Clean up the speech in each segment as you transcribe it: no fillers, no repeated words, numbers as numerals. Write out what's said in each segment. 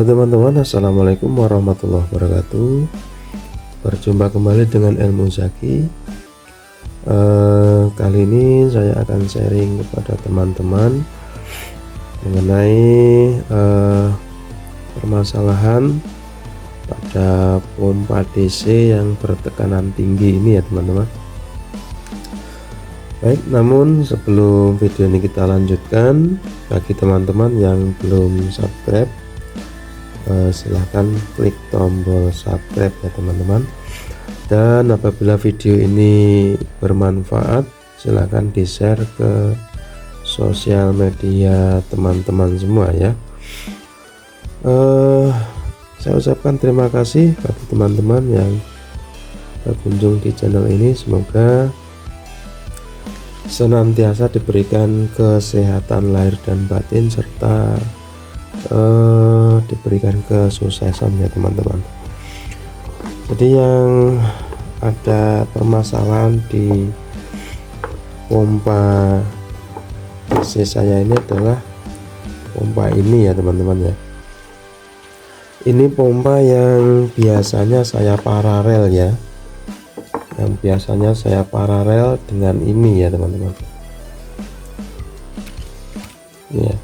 Halo teman-teman, assalamualaikum warahmatullahi wabarakatuh. Berjumpa kembali dengan Ilmu Zaki. Kali ini saya akan sharing kepada teman-teman mengenai permasalahan pada pompa DC yang bertekanan tinggi ini ya teman-teman. Baik, namun sebelum video ini kita lanjutkan, bagi teman-teman yang belum subscribe, silahkan klik tombol subscribe ya teman-teman. Dan apabila video ini bermanfaat, silahkan di share ke sosial media teman-teman semua ya. Saya ucapkan terima kasih bagi teman-teman yang berkunjung di channel ini. Semoga senantiasa diberikan kesehatan lahir dan batin serta diberikan kesuksesan ya teman-teman. Jadi yang ada permasalahan di pompa DC saya ini adalah pompa ini ya teman-teman ya. Ini pompa yang biasanya saya paralel ya, yang biasanya saya paralel dengan ini ya teman-teman ya.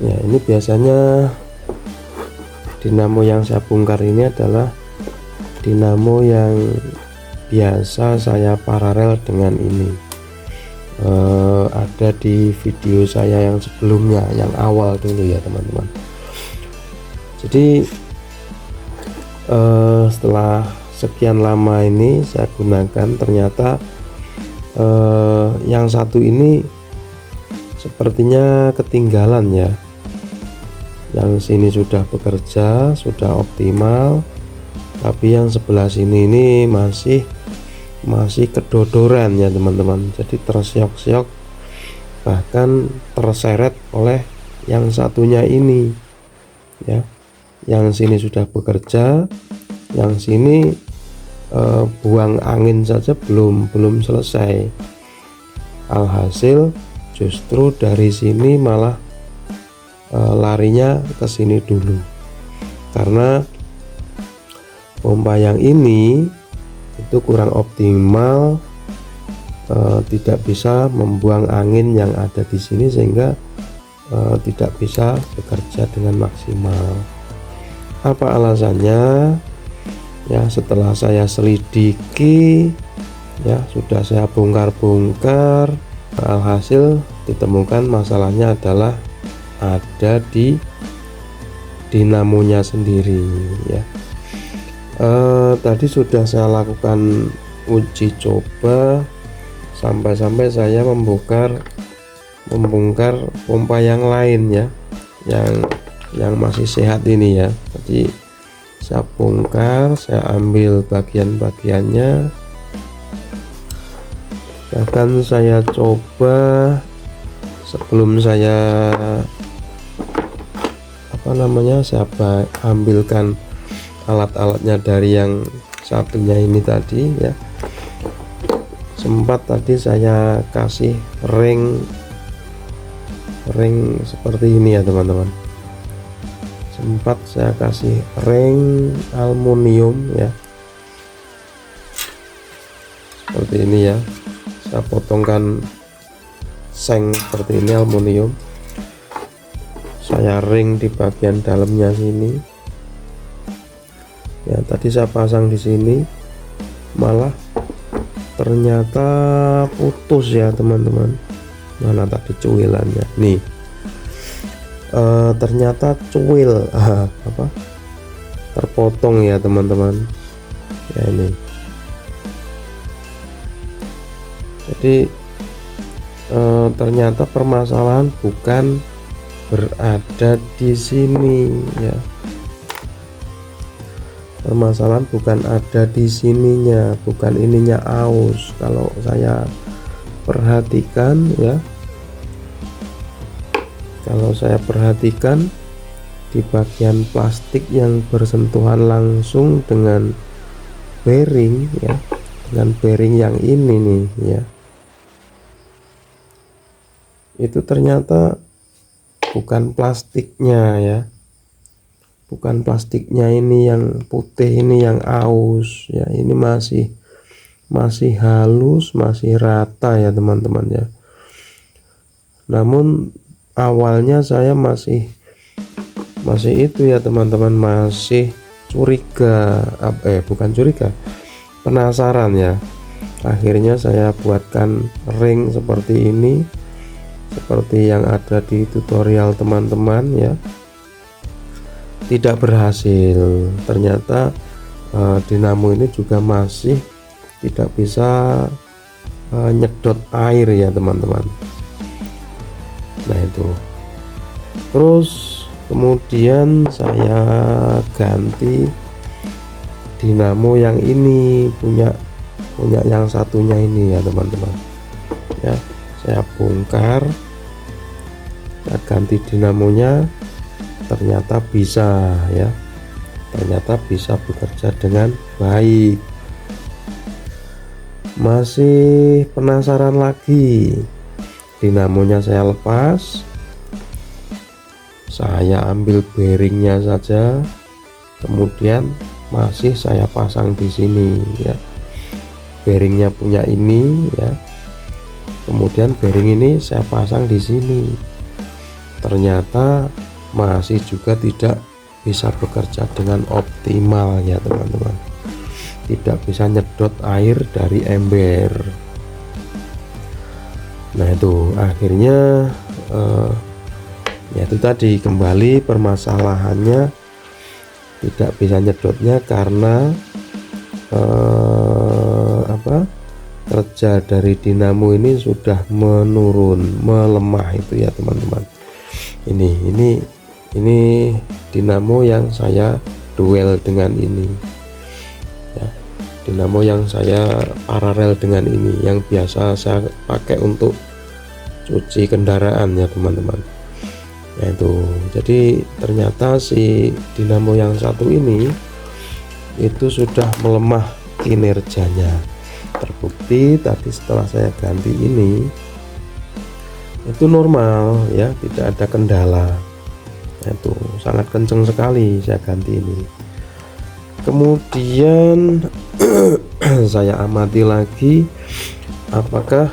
Ya, ini biasanya dinamo yang saya bongkar ini adalah dinamo yang biasa saya paralel dengan ini. Ada di video saya yang sebelumnya, yang awal dulu ya teman-teman. Jadi setelah sekian lama ini saya gunakan, ternyata yang satu ini sepertinya ketinggalan ya. Yang sini sudah bekerja, sudah optimal, tapi yang sebelah sini ini masih kedodoran ya teman-teman. Jadi tersiok-siok, bahkan terseret oleh yang satunya ini ya. Yang sini sudah bekerja, yang sini buang angin saja belum selesai. Alhasil justru dari sini malah larinya ke sini dulu, karena pompa yang ini itu kurang optimal, tidak bisa membuang angin yang ada di sini, sehingga tidak bisa bekerja dengan maksimal. Apa alasannya? Ya, setelah saya selidiki ya, sudah saya bongkar-bongkar, alhasil ditemukan masalahnya adalah ada di dinamonya sendiri ya. Tadi sudah saya lakukan uji coba sampai-sampai saya membongkar pompa yang lain ya, yang masih sehat ini ya. Jadi saya bongkar, saya ambil bagian-bagiannya, bahkan saya coba sebelum saya saya ambilkan alat-alatnya dari yang satunya ini tadi ya. Sempat tadi saya kasih ring seperti ini ya teman-teman. Sempat saya kasih ring aluminium ya, seperti ini ya. Saya potongkan seng seperti ini aluminium, saya ring di bagian dalamnya sini ya. Tadi saya pasang di sini, malah ternyata putus ya teman-teman. Mana tadi cuilannya nih, ternyata cuil terpotong ya teman-teman ya ini. Jadi ternyata permasalahan bukan berada di sini ya. Permasalahan bukan ada di sininya, bukan ininya aus. Kalau saya perhatikan ya, kalau saya perhatikan di bagian plastik yang bersentuhan langsung dengan bearing ya, dengan bearing yang ini nih ya, itu ternyata bukan plastiknya ya, bukan plastiknya ini yang putih, ini yang aus ya, ini masih halus, masih rata ya teman-teman ya. Namun awalnya saya masih itu ya teman-teman, masih curiga, bukan curiga, penasaran ya. Akhirnya saya buatkan ring seperti ini, seperti yang ada di tutorial teman-teman ya. Tidak berhasil, ternyata dinamo ini juga masih tidak bisa nyedot air ya teman-teman. Nah itu, terus kemudian saya ganti dinamo yang ini, punya yang satunya ini ya teman-teman ya. Saya bongkar, saya ganti dinamonya, ternyata bisa ya, ternyata bisa bekerja dengan baik. Masih penasaran lagi, dinamonya saya lepas, saya ambil bearingnya saja, kemudian masih saya pasang di sini ya. Bearingnya punya ini ya, kemudian bearing ini saya pasang di sini. Ternyata masih juga tidak bisa bekerja dengan optimal ya teman-teman, tidak bisa nyedot air dari ember. Nah itu akhirnya ya itu tadi, kembali permasalahannya tidak bisa nyedotnya karena kerja dari dinamo ini sudah menurun, melemah itu ya teman-teman. Ini dinamo yang saya duel dengan ini ya, dinamo yang saya paralel dengan ini, yang biasa saya pakai untuk cuci kendaraan ya teman-teman. Nah itu, jadi ternyata si dinamo yang satu ini itu sudah melemah kinerjanya. Terbukti tadi setelah saya ganti ini itu normal ya, tidak ada kendala. Nah, itu sangat kenceng sekali saya ganti ini. Kemudian saya amati lagi apakah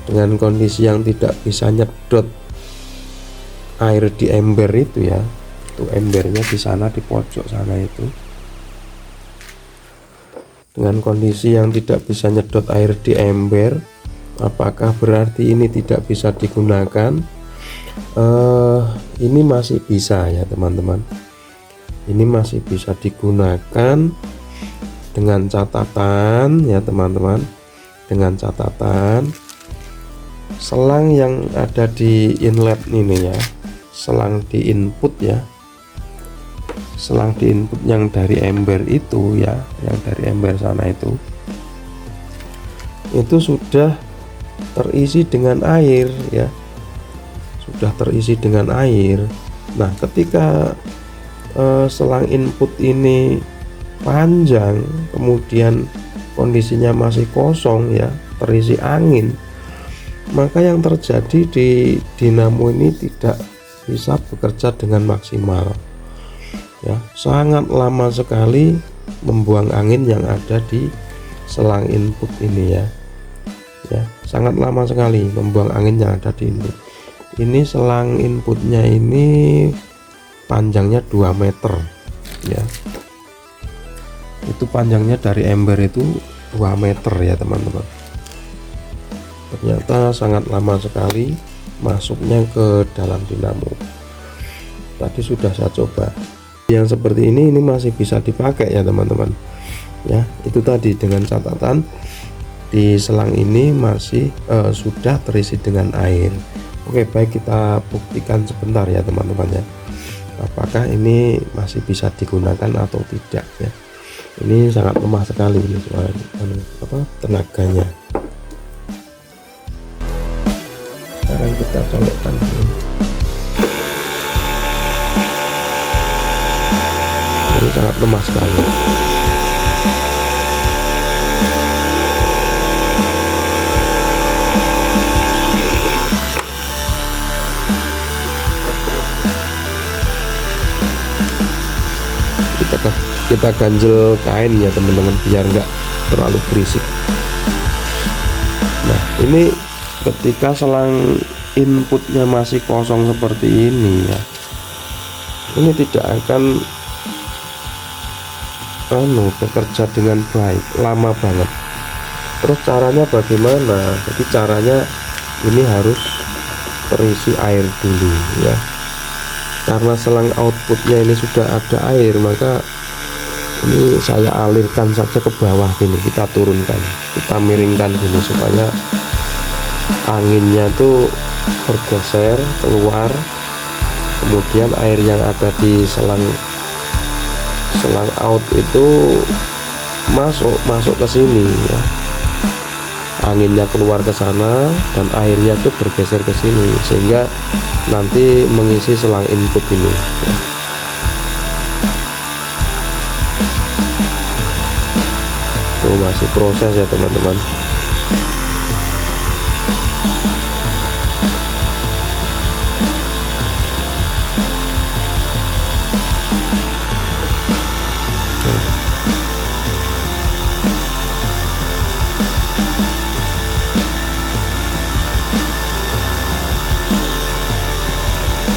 dengan kondisi yang tidak bisa nyedot air di ember itu ya, itu embernya di sana, di pojok sana itu, dengan kondisi yang tidak bisa nyedot air di ember, apakah berarti ini tidak bisa digunakan? Ini masih bisa ya teman-teman, ini masih bisa digunakan dengan catatan ya teman-teman, dengan catatan selang yang ada di inlet ini ya, selang di input ya, selang di input yang dari ember itu ya, yang dari ember sana itu sudah terisi dengan air ya, sudah terisi dengan air. Nah ketika selang input ini panjang, kemudian kondisinya masih kosong ya, terisi angin, maka yang terjadi di dinamo ini tidak bisa bekerja dengan maksimal ya, sangat lama sekali membuang angin yang ada di selang input ini ya, sangat lama sekali membuang angin yang ada di input ini. Selang inputnya ini panjangnya 2 meter ya, itu panjangnya dari ember itu 2 meter ya teman-teman. Ternyata sangat lama sekali masuknya ke dalam dinamo. Tadi sudah saya coba yang seperti ini masih bisa dipakai ya teman-teman ya. Itu tadi dengan catatan di selang ini masih sudah terisi dengan air. Oke, baik, kita buktikan sebentar ya teman-teman ya, apakah ini masih bisa digunakan atau tidak ya. Ini sangat lemah sekali ini soal tenaganya. Sekarang kita colokkan ini. Ini sangat lemah sekali. kita ganjel kain ya teman-teman, biar nggak terlalu berisik. Nah ini ketika selang inputnya masih kosong seperti ini ya, ini tidak akan bekerja dengan baik, lama banget. Terus caranya bagaimana? Jadi caranya ini harus terisi air dulu ya, karena selang outputnya ini sudah ada air, maka ini saya alirkan saja ke bawah gini, kita turunkan, kita miringkan gini supaya anginnya tuh bergeser keluar, kemudian air yang ada di selang out itu masuk ke sini ya, anginnya keluar ke sana dan airnya tuh bergeser ke sini sehingga nanti mengisi selang input ini ya. Tuh masih proses ya teman-teman.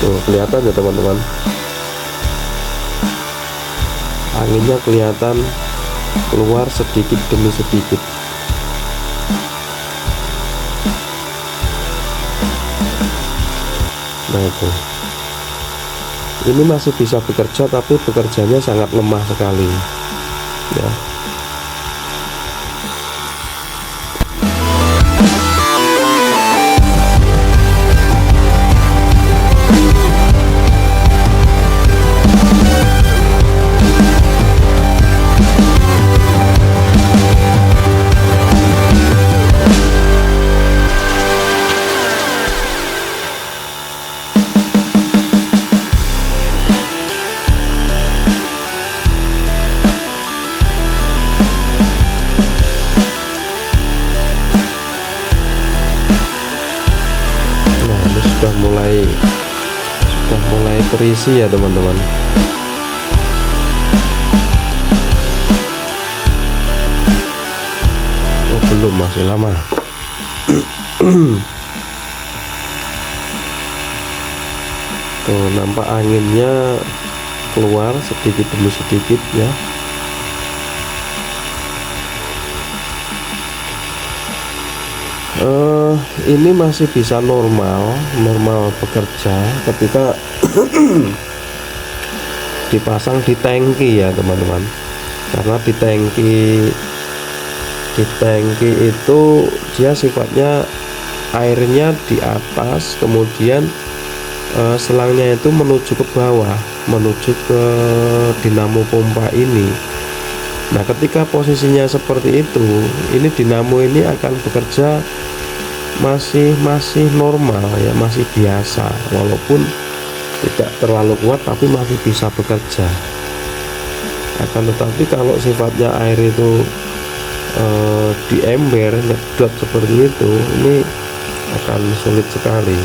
Tuh kelihatan ya teman-teman, anginnya kelihatan keluar sedikit demi sedikit. Nah itu, ini masih bisa bekerja tapi bekerjanya sangat lemah sekali ya. Sudah mulai terisi ya teman-teman. Oh belum, masih lama. Tuh nampak anginnya keluar sedikit demi sedikit ya. Ini masih bisa normal bekerja ketika dipasang di tangki ya teman-teman, karena di tangki itu dia sifatnya airnya di atas, kemudian selangnya itu menuju ke bawah, menuju ke dinamo pompa ini. Nah ketika posisinya seperti itu, ini dinamo ini akan bekerja masih normal ya, masih biasa, walaupun tidak terlalu kuat tapi masih bisa bekerja. Akan tetapi kalau sifatnya air itu di ember, nyedot seperti itu, ini akan sulit sekali.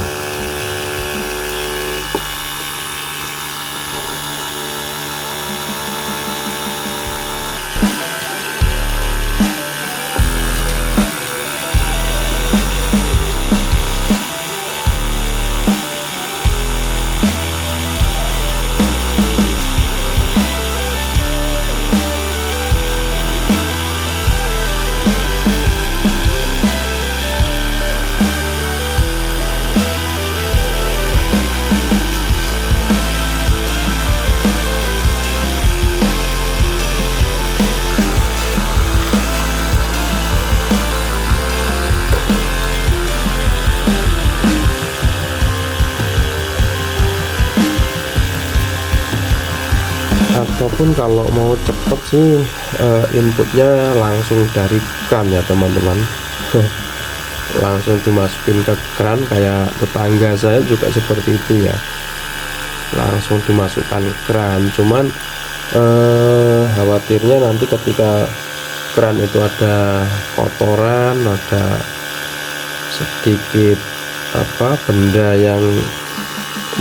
Ataupun kalau mau cepet sih inputnya langsung dari kran ya teman-teman. Langsung dimasukin ke kran, kayak tetangga saya juga seperti itu ya, langsung dimasukkan ke kran. Cuman khawatirnya nanti ketika kran itu ada kotoran, ada sedikit benda yang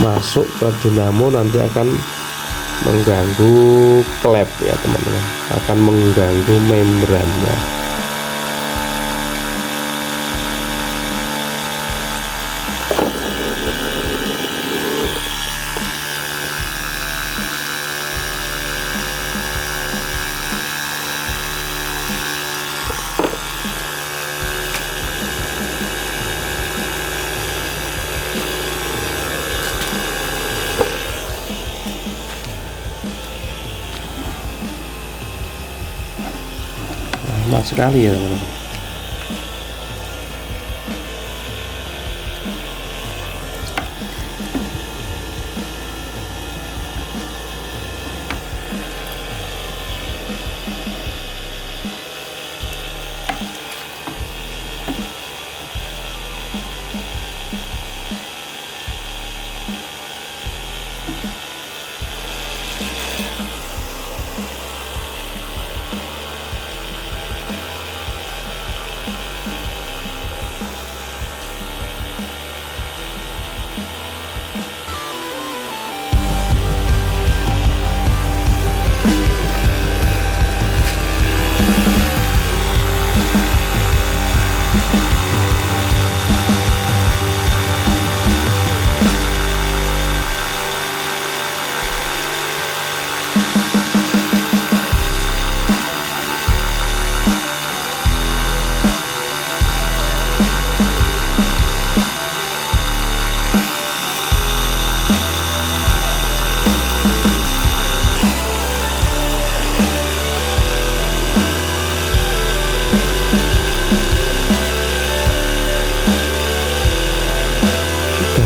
masuk ke dinamo, nanti akan mengganggu klep ya teman-teman, akan mengganggu membrannya. Lama sekali ya teman-teman.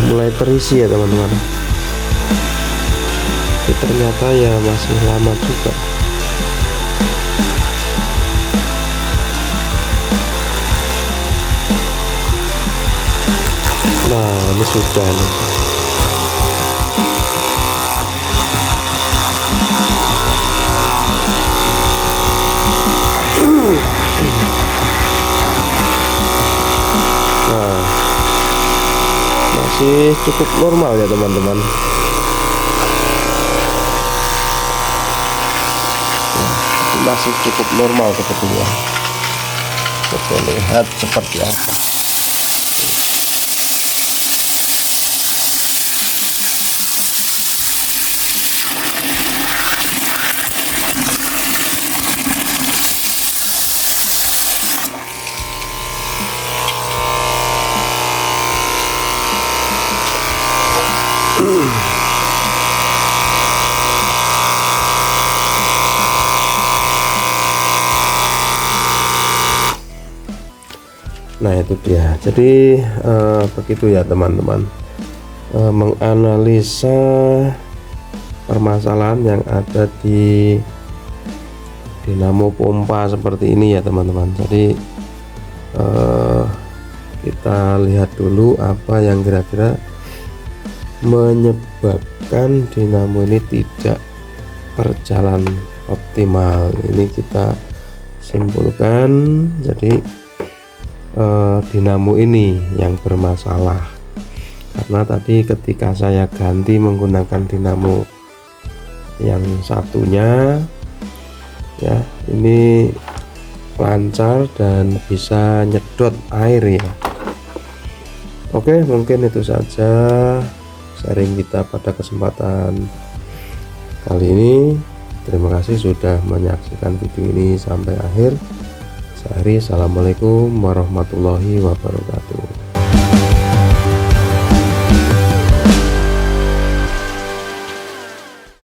Mulai terisi ya teman-teman. Tapi ternyata ya masih lama juga. Nah ini sudah nih. Nah masih cukup normal ya teman-teman. Masih cukup normal sepertinya. Kita lihat seperti apa. Nah itu dia. Jadi begitu ya teman-teman, menganalisa permasalahan yang ada di dinamo pompa seperti ini ya teman-teman. Jadi kita lihat dulu apa yang kira-kira menyebabkan dinamo ini tidak berjalan optimal. Ini kita simpulkan. Jadi dinamo ini yang bermasalah, karena tadi ketika saya ganti menggunakan dinamo yang satunya ya, ini lancar dan bisa nyedot air ya. Oke, mungkin itu saja sharing kita pada kesempatan kali ini. Terima kasih sudah menyaksikan video ini sampai akhir. Assalamualaikum warahmatullahi wabarakatuh.